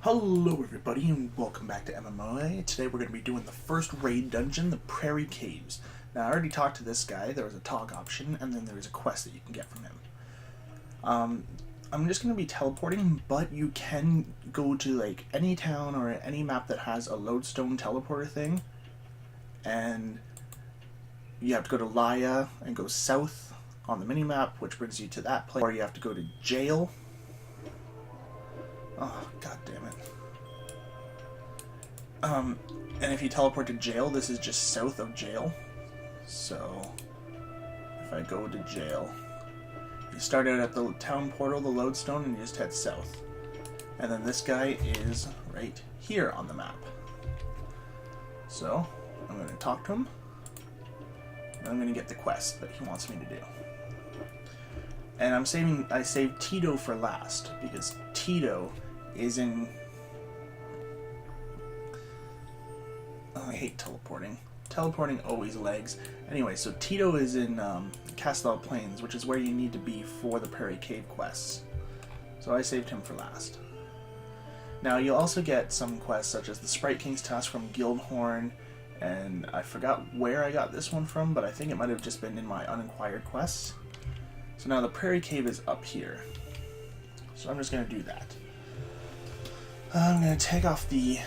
Hello everybody and welcome back to MMO May. Today we're going to be doing the first raid dungeon, the Prairie Caves. Now I already talked to this guy, there was a talk option, and then there was a quest that you can get from him. I'm just going to be teleporting, but you can go to like any town or any map that has a lodestone teleporter thing, and you have to go to Laya and go south on the minimap, which brings you to that place, or you have to go to jail. Oh, god damn it. And if you teleport to jail, this is just south of jail. So, if I go to jail, you start out at the town portal, the lodestone, and you just head south. And then this guy is right here on the map. So, I'm going to talk to him. And I'm going to get the quest that he wants me to do. And I saved Tito for last, because Tito is in... Oh, I hate teleporting. Teleporting always lags. Anyway, so Tito is in Castle Plains, which is where you need to be for the Prairie Cave quests. So I saved him for last. Now, you'll also get some quests such as the Sprite King's Task from Guildhorn, and I forgot where I got this one from, but I think it might have just been in my uninquired quests. So now the Prairie Cave is up here. So I'm just going to do that. I'm going to take off the...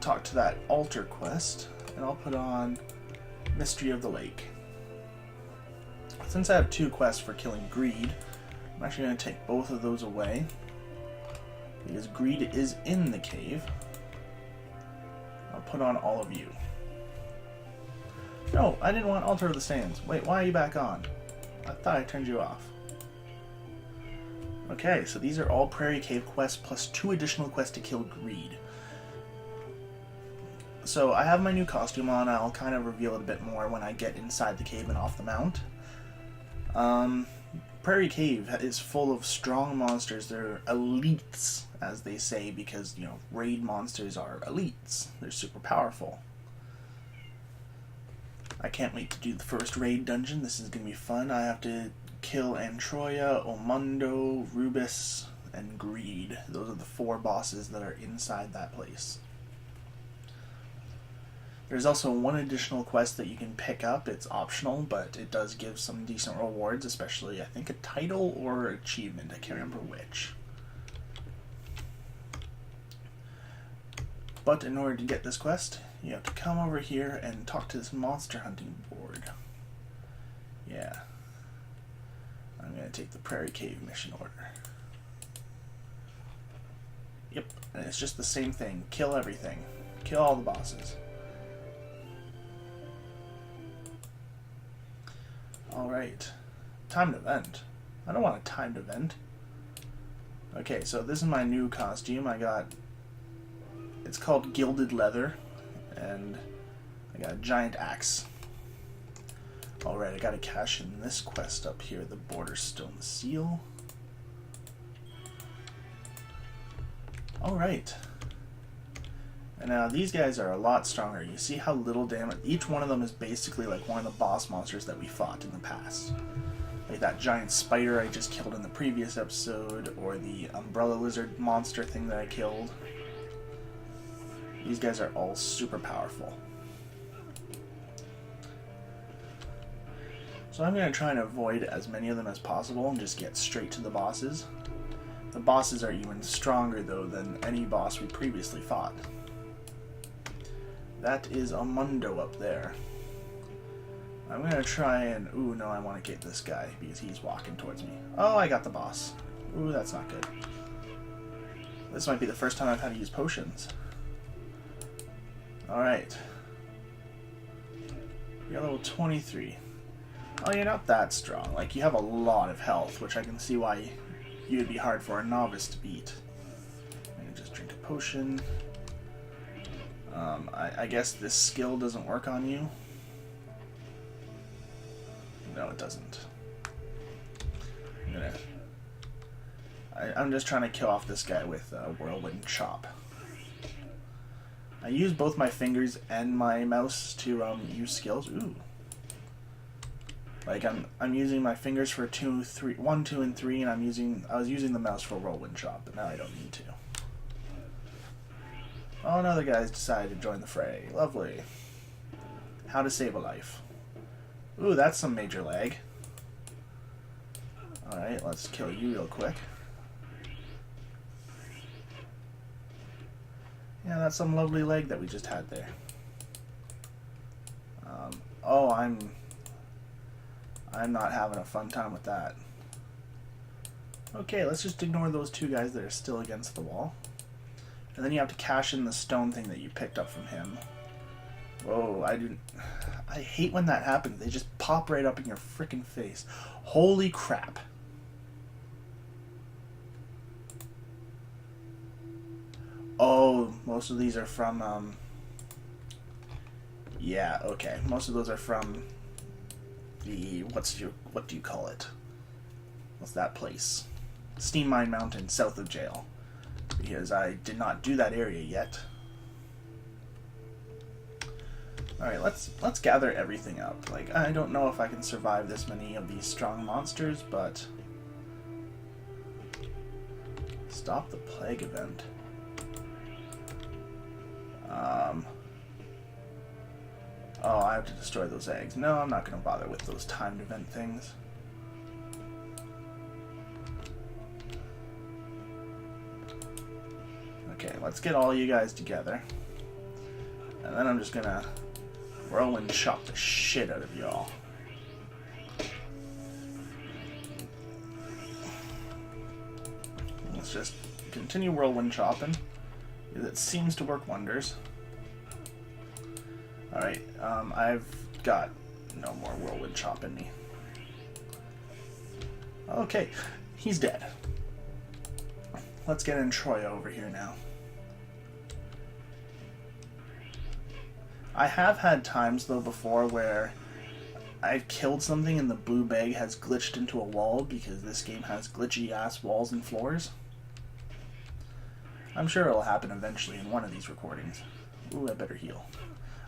talk to that altar quest, and I'll put on Mystery of the Lake. Since I have two quests for killing Greed, I'm actually going to take both of those away, because Greed is in the cave. I'll put on all of you. No, I didn't want Altar of the Sands. Wait, why are you back on? I thought I turned you off. Okay, so these are all Prairie Cave quests plus 2 additional quests to kill Greed. So I have my new costume on. I'll kind of reveal it a bit more when I get inside the cave and off the mount. Prairie Cave is full of strong monsters. They're elites, as they say, because, you know, raid monsters are elites. They're super powerful. I can't wait to do the first raid dungeon. This is going to be fun. I have to kill Antroya, Omundo, Rubus, and Greed. Those are the 4 bosses that are inside that place. There's also one additional quest that you can pick up. It's optional, but it does give some decent rewards, especially, I think, a title or achievement. I can't remember which. But in order to get this quest, you have to come over here and talk to this monster hunting board. Yeah. I'm going to take the Prairie Cave mission order. Yep, and it's just the same thing. Kill everything. Kill all the bosses. Alright. Timed event. I don't want a timed event. Okay, so this is my new costume. It's called Gilded Leather, and I got a giant axe. Alright, I gotta cash in this quest up here, the Borderstone Seal. Alright. And now these guys are a lot stronger. You see how little damage... Each one of them is basically like one of the boss monsters that we fought in the past. Like that giant spider I just killed in the previous episode, or the umbrella lizard monster thing that I killed. These guys are all super powerful. So I'm going to try and avoid as many of them as possible and just get straight to the bosses. The bosses are even stronger, though, than any boss we previously fought. That is Omundo up there. I'm going to try and... Ooh, no, I want to get this guy because he's walking towards me. Oh, I got the boss. Ooh, that's not good. This might be the first time I've had to use potions. Alright. You're level 23. Oh, you're not that strong. Like, you have a lot of health, which I can see why you would be hard for a novice to beat. I'm gonna just drink a potion. I guess this skill doesn't work on you. No, it doesn't. I'm just trying to kill off this guy with Whirlwind Chop. I use both my fingers and my mouse to use skills. Ooh. Like I'm using my fingers for 1, 2, and 3, and I was using the mouse for whirlwind chop, but now I don't need to. Oh, another guy's decided to join the fray. Lovely. How to save a life. Ooh, that's some major lag. Alright, let's kill you real quick. Yeah, that's some lovely leg that we just had there. Oh, I'm not having a fun time with that. Okay, let's just ignore those 2 guys that are still against the wall. And then you have to cash in the stone thing that you picked up from him. Whoa, I hate when that happens. They just pop right up in your frickin' face. Holy crap. Oh, most of these are from, yeah, okay. Most of those are from the, what do you call it? What's that place? Steam Mine Mountain, south of jail. Because I did not do that area yet. Alright, let's gather everything up. Like, I don't know if I can survive this many of these strong monsters, but stop the plague event. Oh, I have to destroy those eggs. No, I'm not going to bother with those timed event things. Okay, let's get all you guys together. And then I'm just going to whirlwind chop the shit out of y'all. Let's just continue whirlwind chopping, because it seems to work wonders. Alright, I've got no more whirlwind chop in me. Okay, he's dead. Let's get in Troy over here now. I have had times, though, before where I've killed something and the blue bag has glitched into a wall, because this game has glitchy-ass walls and floors. I'm sure it'll happen eventually in one of these recordings. Ooh, I better heal.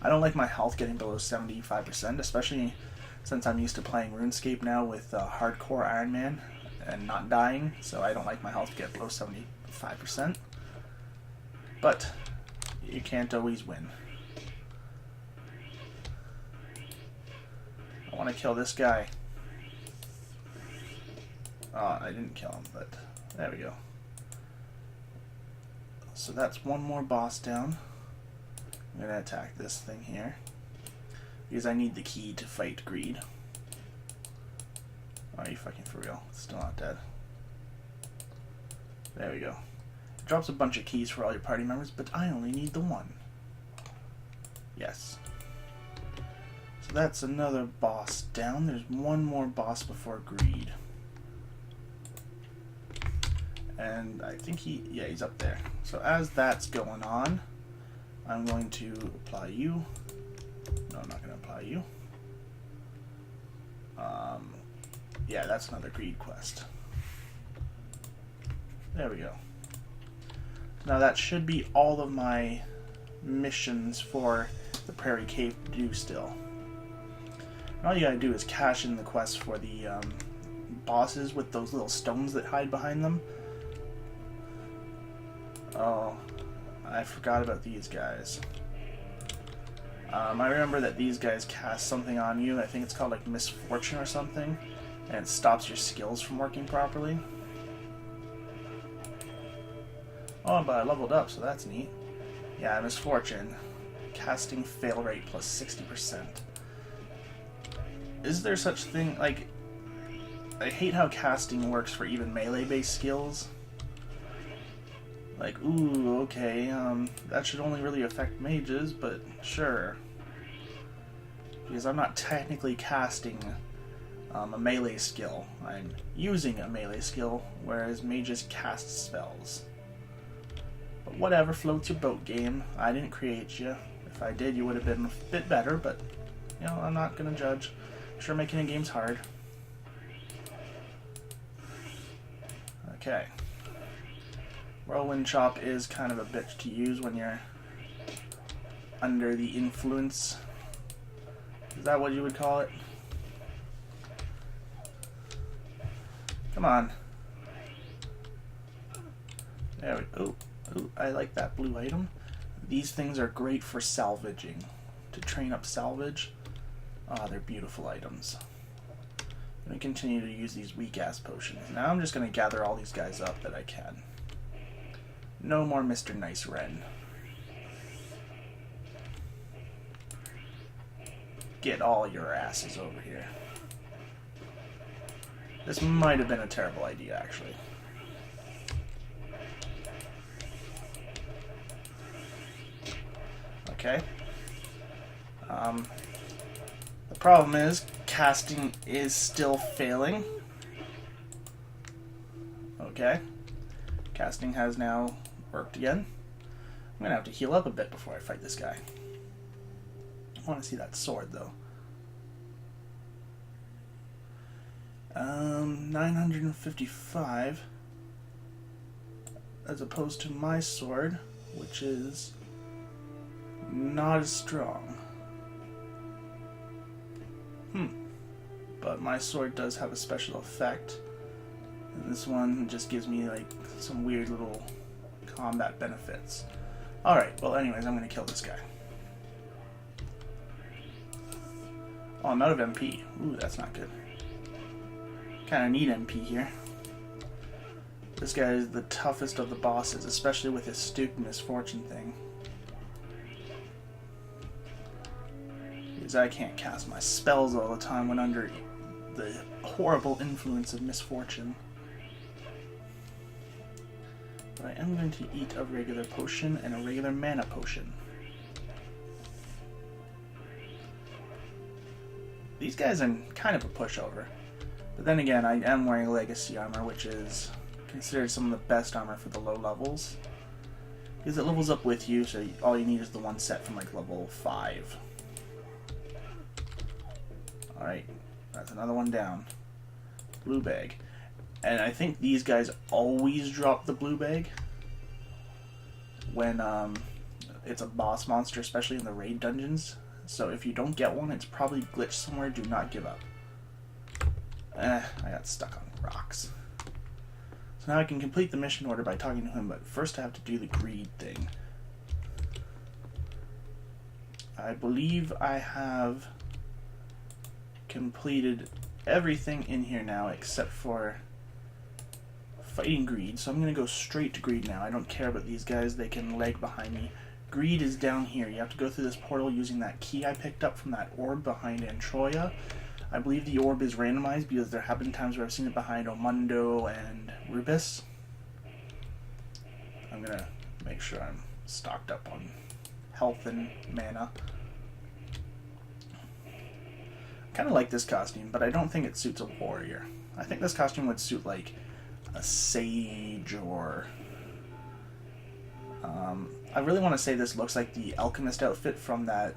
I don't like my health getting below 75%, especially since I'm used to playing RuneScape now with Hardcore Iron Man and not dying, so I don't like my health to get below 75%. But you can't always win. I want to kill this guy. Oh, I didn't kill him, but there we go. So that's one more boss down. I'm going to attack this thing here, because I need the key to fight greed. Are you fucking for real? It's still not dead. There we go. It drops a bunch of keys for all your party members, but I only need the one. Yes. So that's another boss down. There's one more boss before greed. And I think he's up there. So as that's going on, I'm going to apply you. No, I'm not going to apply you. Yeah, that's another greed quest. There we go. Now that should be all of my missions for the Prairie Cave to do still. And all you gotta do is cash in the quests for the bosses with those little stones that hide behind them. Oh, I forgot about these guys. I remember that these guys cast something on you. I think it's called like Misfortune or something, and it stops your skills from working properly. Oh, but I leveled up, so that's neat. Yeah, Misfortune. Casting fail rate plus 60%. Is there such thing, like, I hate how casting works for even melee-based skills. Like, ooh, okay, that should only really affect mages, but sure. Because I'm not technically casting a melee skill. I'm using a melee skill, whereas mages cast spells. But whatever floats your boat, game. I didn't create you. If I did, you would have been a bit better, but, you know, I'm not gonna judge. I'm sure making a game's hard. Okay. Whirlwind Chop is kind of a bitch to use when you're under the influence. Is that what you would call it? Come on. There we go. Ooh, I like that blue item. These things are great for salvaging. To train up salvage. Oh, they're beautiful items. Let me continue to use these weak-ass potions. Now I'm just going to gather all these guys up that I can. No more Mr. Nice Wren. Get all your asses over here. This might have been a terrible idea, actually. Okay. The problem is, casting is still failing. Okay. Casting has now worked again. I'm gonna have to heal up a bit before I fight this guy. I want to see that sword, though. 955 as opposed to my sword, which is not as strong. But my sword does have a special effect, and this one just gives me like some weird little combat benefits. Alright, well anyways, I'm gonna kill this guy. Oh, I'm out of MP. Ooh, that's not good. Kinda need MP here. This guy is the toughest of the bosses, especially with his stupid misfortune thing. Because I can't cast my spells all the time when under the horrible influence of misfortune. But I am going to eat a regular potion and a regular mana potion. These guys are kind of a pushover. But then again, I am wearing legacy armor, which is considered some of the best armor for the low levels. Because it levels up with you, so all you need is the one set from like level 5. Alright, that's another one down. Blue bag. And I think these guys always drop the blue bag when it's a boss monster, especially in the raid dungeons. So if you don't get one, it's probably glitched somewhere. Do not give up. I got stuck on rocks. So now I can complete the mission order by talking to him, but first I have to do the greed thing. I believe I have completed everything in here now except for fighting greed, so I'm going to go straight to greed now. I don't care about these guys, they can lag behind me. Greed is down here. You have to go through this portal using that key I picked up from that orb behind Antroya. I believe the orb is randomized because there have been times where I've seen it behind Omundo and Rubus. I'm going to make sure I'm stocked up on health and mana. I kind of like this costume, but I don't think it suits a warrior. I think this costume would suit like a sage or... I really want to say this looks like the alchemist outfit from that...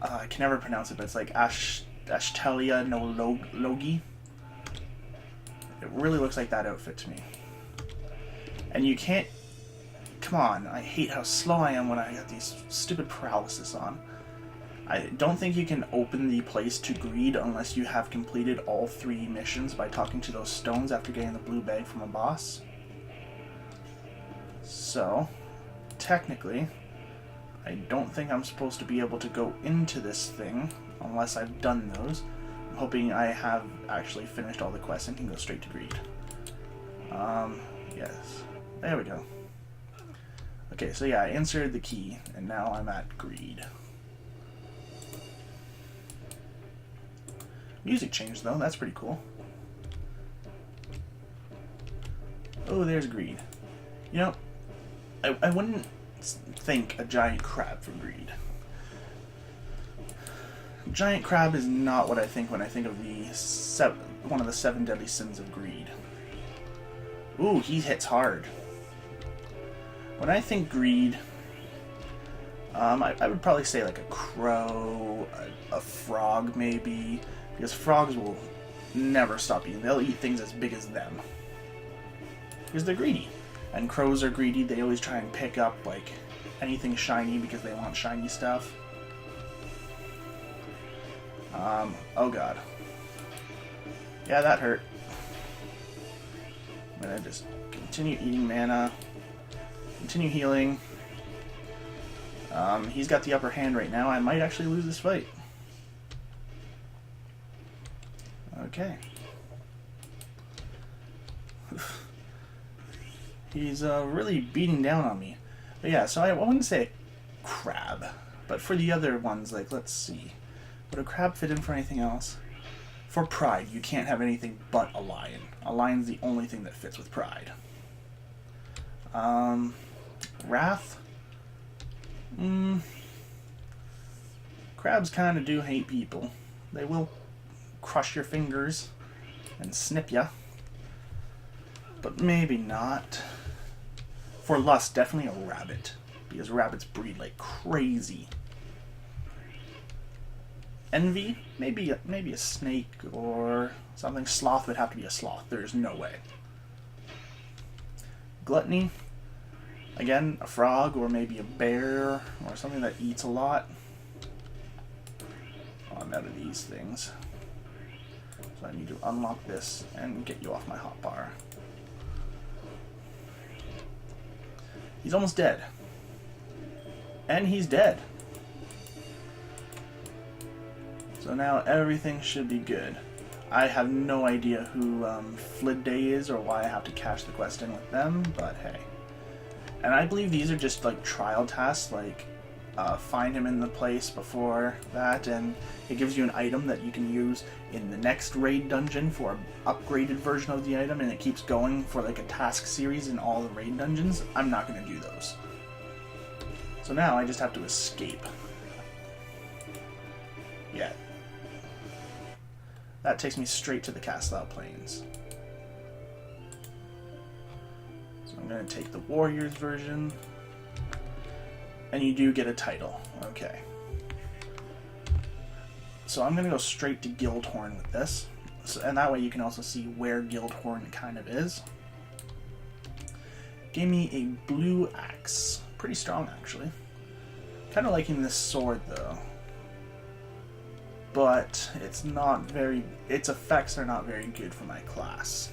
I can never pronounce it, but it's like Ashtalia no Logi. It really looks like that outfit to me. And you can't... Come on, I hate how slow I am when I got these stupid paralysis on. I don't think you can open the place to greed unless you have completed all 3 missions by talking to those stones after getting the blue bag from a boss. So, technically, I don't think I'm supposed to be able to go into this thing unless I've done those. I'm hoping I have actually finished all the quests and can go straight to greed. Yes. There we go. Okay, so yeah, I inserted the key, and now I'm at greed. Music changed though, that's pretty cool. Oh, there's greed. You know, I wouldn't think a giant crab for greed. Giant crab is not what I think when I think of the one of the 7 deadly sins of greed. Ooh, he hits hard. When I think greed, I would probably say like a crow, a frog maybe. Because frogs will never stop eating. They'll eat things as big as them. Because they're greedy. And crows are greedy. They always try and pick up like anything shiny because they want shiny stuff. Oh god. Yeah, that hurt. I'm gonna just continue eating mana, continue healing. He's got the upper hand right now. I might actually lose this fight. Okay. He's really beating down on me. But yeah, so I wouldn't say crab. But for the other ones, like, let's see. Would a crab fit in for anything else? For pride, you can't have anything but a lion. A lion's the only thing that fits with pride. Wrath? Crabs kind of do hate people. They will crush your fingers and snip ya. But maybe not. For lust, definitely a rabbit. Because rabbits breed like crazy. Envy? Maybe a snake or something. Sloth would have to be a sloth. There's no way. Gluttony? Again, a frog or maybe a bear or something that eats a lot. Oh, I'm out of these things. So I need to unlock this and get you off my hotbar. He's almost dead. And he's dead. So now everything should be good. I have no idea who Flid Day is or why I have to cash the quest in with them, but hey. And I believe these are just like trial tasks, like find him in the place before that, and it gives you an item that you can use in the next raid dungeon for an upgraded version of the item, and it keeps going for like a task series in all the raid dungeons. I'm not going to do those. So now I just have to escape. Yeah. That takes me straight to the Castle Plains. So I'm going to take the Warriors version. And you do get a title. Okay. So I'm going to go straight to Guildhorn with this. So, and that way you can also see where Guildhorn kind of is. Gave me a blue axe. Pretty strong, actually. Kind of liking this sword, though. But it's not very... its effects are not very good for my class.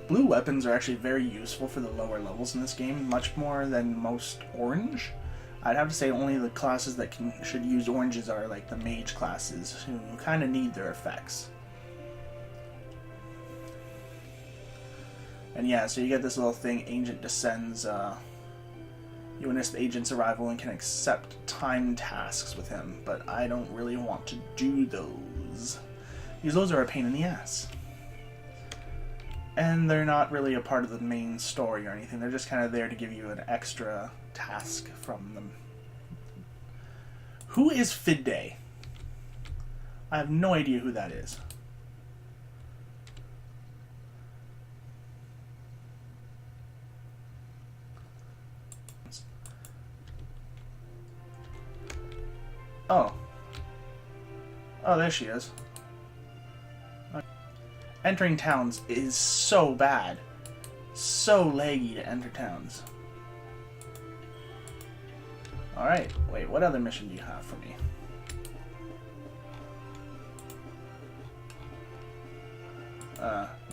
Blue weapons are actually very useful for the lower levels in this game, much more than most orange. I'd have to say only the classes that should use oranges are like the mage classes, who kind of need their effects. And yeah, so you get this little thing, Agent descends, you witness the agent's arrival and can accept timed tasks with him, but I don't really want to do those, because those are a pain in the ass. And they're not really a part of the main story or anything, they're just kind of there to give you an extra task from them. Who is Fidday? I have no idea who that is. Oh. Oh, there she is. Entering towns is so bad. So laggy to enter towns. Alright, wait, what other mission do you have for me?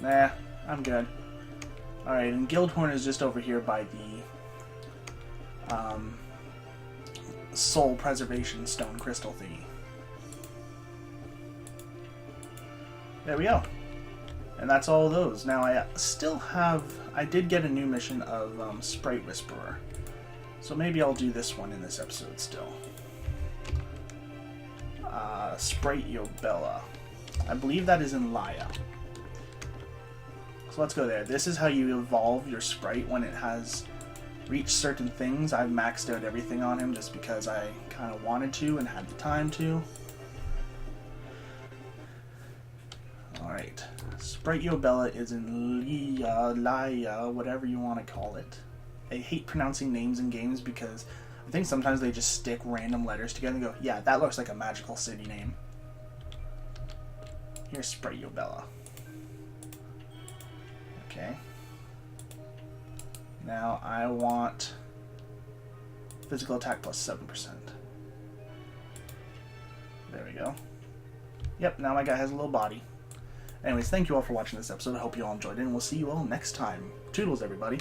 Nah, I'm good. Alright, and Guildhorn is just over here by the, Soul Preservation Stone Crystal thingy. There we go. And that's all those. Now I did get a new mission of Sprite Whisperer. So maybe I'll do this one in this episode still. Sprite Yobella. I believe that is in Laya. So let's go there. This is how you evolve your sprite when it has reached certain things. I've maxed out everything on him just because I kind of wanted to and had the time to. Alright. Sprite Yobella is in Laya, whatever you want to call it. I hate pronouncing names in games because I think sometimes they just stick random letters together and go, yeah, that looks like a magical city name. Here's Sprite Yobella. Okay. Now I want physical attack plus 7%. There we go. Yep, now my guy has a little body. Anyways, thank you all for watching this episode. I hope you all enjoyed it, and we'll see you all next time. Toodles, everybody.